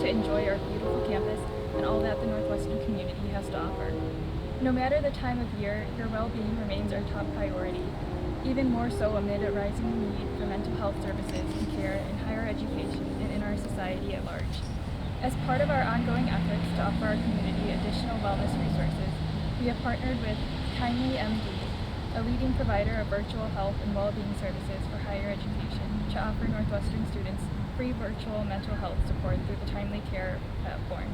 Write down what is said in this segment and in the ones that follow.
to enjoy our beautiful campus and all that the Northwestern community has to offer. No matter the time of year, your well-being remains our top priority, even more so amid a rising need for mental health services and care in higher education and in our society at large. As part of our ongoing efforts to offer our community additional wellness resources, we have partnered with Kindly MD, a leading provider of virtual health and well-being services for higher education, to offer Northwestern students free virtual mental health support through the Timely Care platform.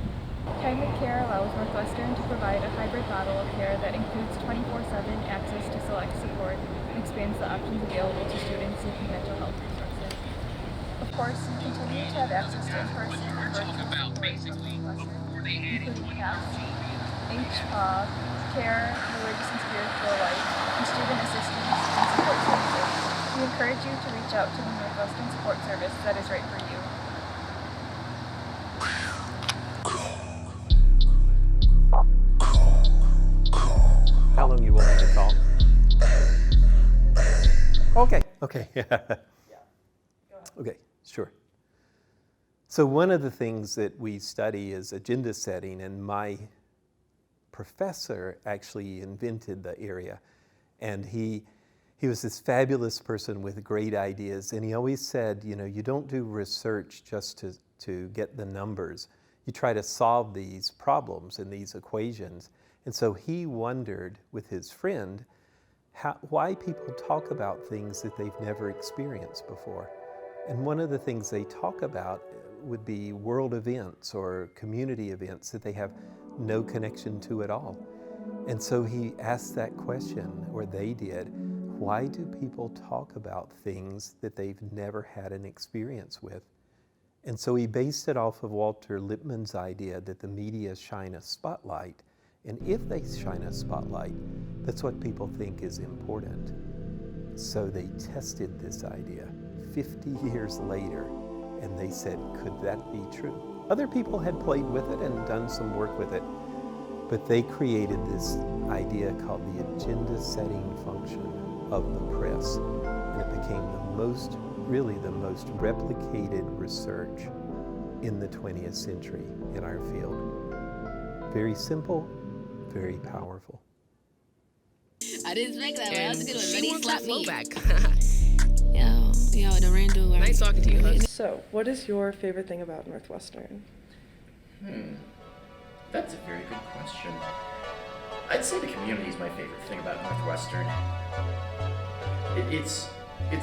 Timely Care allows Northwestern to provide a hybrid model of care that includes 24/7 access to select support and expands the options available to students seeking mental health resources. Of course, you continue to have access to in-person and virtual support from Northwestern, including CAPS, HPAW, care, religious and spiritual life, and student assistance and support services. We encourage you to reach out to the Northwestern support service that is right for you. How long you want me to talk? Okay. Okay, sure. So one of the things that we study is agenda setting, and my professor actually invented the area. And he was this fabulous person with great ideas, and he always said, you know, you don't do research just to get the numbers. You try to solve these problems and these equations. And so he wondered with his friend why people talk about things that they've never experienced before. And one of the things they talk about would be world events or community events that they have no connection to at all. And so he asked that question, or they did, why do people talk about things that they've never had an experience with? And so he based it off of Walter Lippmann's idea that the media shine a spotlight. And if they shine a spotlight, that's what people think is important. So they tested this idea 50 years later, and they said, could that be true? Other people had played with it and done some work with it, but they created this idea called the agenda setting function of the press. And it became really the most replicated research in the 20th century in our field. Very simple, very powerful. I didn't think that way. That was a good one. Ready? Slap me. Back. Yo, the Randall. Nice talking to you, Hugs. So, what is your favorite thing about Northwestern? That's a very good question. I'd say the community is my favorite thing about Northwestern. It's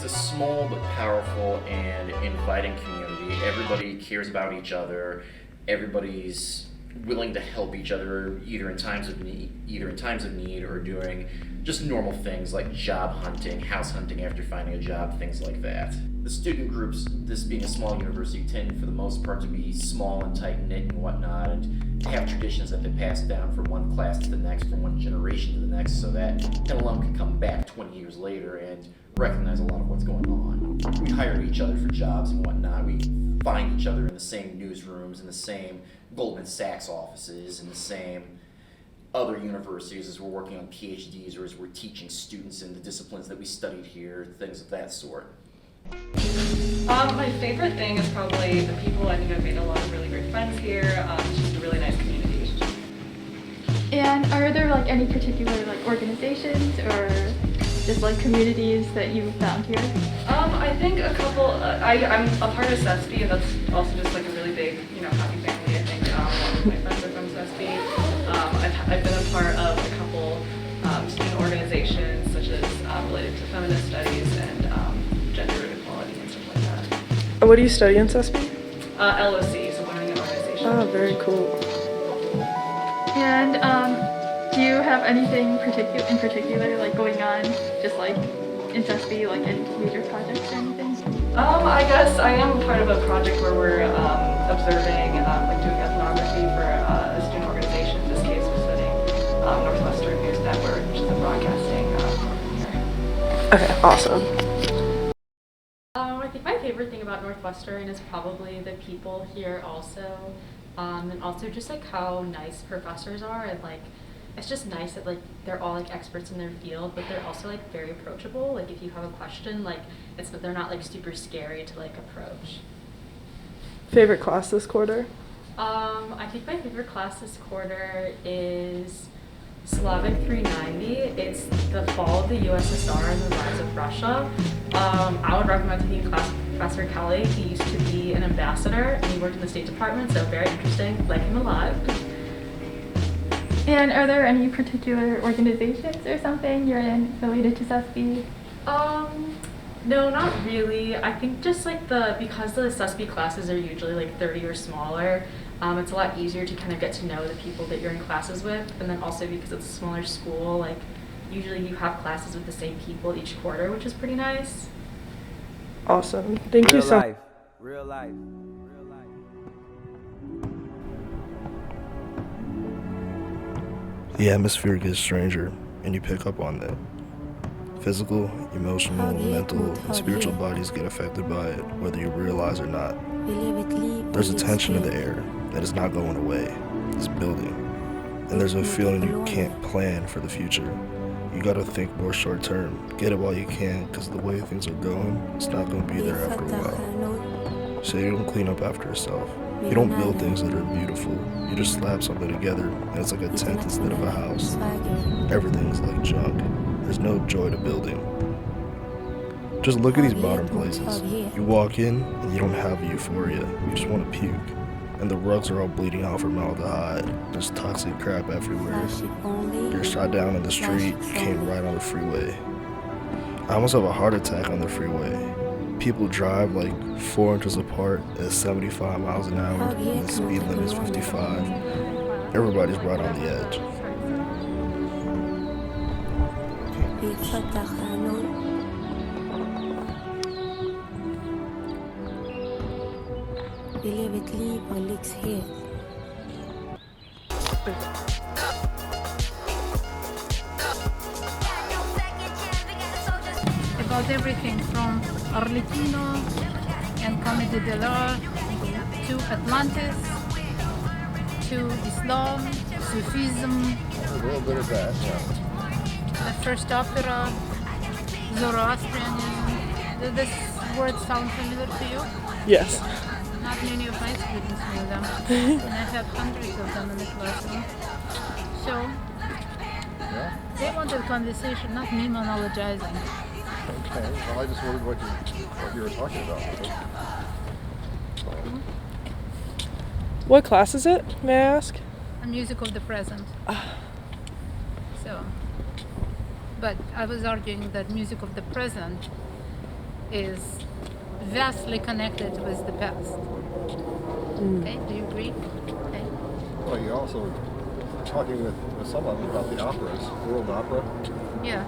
a small but powerful and inviting community. Everybody cares about each other. Everybody's willing to help each other either in times of need or doing just normal things like job hunting, house hunting after finding a job, things like that. The student groups, this being a small university, tend for the most part to be small and tight-knit and whatnot, and to have traditions that they pass down from one class to the next, from one generation to the next, so that an alum can come back 20 years later and recognize a lot of what's going on. We hire each other for jobs and whatnot. We find each other in the same newsrooms, in the same Goldman Sachs offices, in the same other universities as we're working on PhDs or as we're teaching students in the disciplines that we studied here, things of that sort. My favorite thing is probably the people. I think I've made a lot of really great friends here. It's just a really nice community. And are there like any particular like organizations or just like communities that you found here? I think a couple. I'm a part of CESP, and that's also just like a really big, happy family. I think a lot of my friends are from CESP. I've been a part of a couple student organizations, such as related to feminist studies and gender equality and stuff like that. And what do you study in CESP? LOC, so Learning and Organization. Oh, very cool. And do you have anything in particular like going on, just like in CESP, like any major projects or anything? I guess I am part of a project where we're observing, like doing ethnography for a student organization. In this case, we're studying Northwestern News Network, which is a broadcasting program here. Okay, awesome. I think my favorite thing about Northwestern is probably the people here also, and also just like how nice professors are, and like it's just nice that like they're all like experts in their field, but they're also like very approachable. Like if you have a question, like they're not like super scary to like approach. Favorite class this quarter? I think my favorite class this quarter is Slavic 390. It's the fall of the USSR and the rise of Russia. I would recommend taking a class with Professor Kelly. He used to be an ambassador and he worked in the State Department, so very interesting. Like him a lot. And are there any particular organizations or something you're in related to SESB? No, not really. I think just like because the SESB classes are usually like 30 or smaller, it's a lot easier to kind of get to know the people that you're in classes with. And then also because it's a smaller school, like usually you have classes with the same people each quarter, which is pretty nice. Awesome. Thank you so much. Real life. The atmosphere gets stranger, and you pick up on that. Physical, emotional, mental, and spiritual bodies get affected by it, whether you realize or not. There's a tension in the air that is not going away. It's building. And there's a feeling you can't plan for the future. You gotta think more short term. Get it while you can, because the way things are going, it's not gonna be there after a while. So you don't clean up after yourself. You don't build things that are beautiful. You just slap something together, and it's like a tent instead of a house. Everything's like junk. There's no joy to building. Just look at these modern places. You walk in, and you don't have euphoria. You just want to puke. And the rugs are all bleeding out formaldehyde. There's toxic crap everywhere. You're shot down in the street, you came right on the freeway. I almost have a heart attack on the freeway. People drive like 4 inches apart at 75 miles an hour, and the speed limit is 55. Everybody's right on the edge. About everything from Arlecchino and Comedy dell'Art to Atlantis to Islam, Sufism, A little bit of that, yeah. the first opera, Zoroastrianism. Does this word sound familiar to you? Yes. Not many of my students knew them, and I had hundreds of them in the classroom. So, Yeah? they wanted conversation, not me monologizing. Okay. Well, I just wondered what you were talking about. What class is it, may I ask? A music of the present. So, but I was arguing that music of the present is vastly connected with the past. Okay, do you agree? Okay. Well, you also were talking with someone about the operas, world opera. Yeah.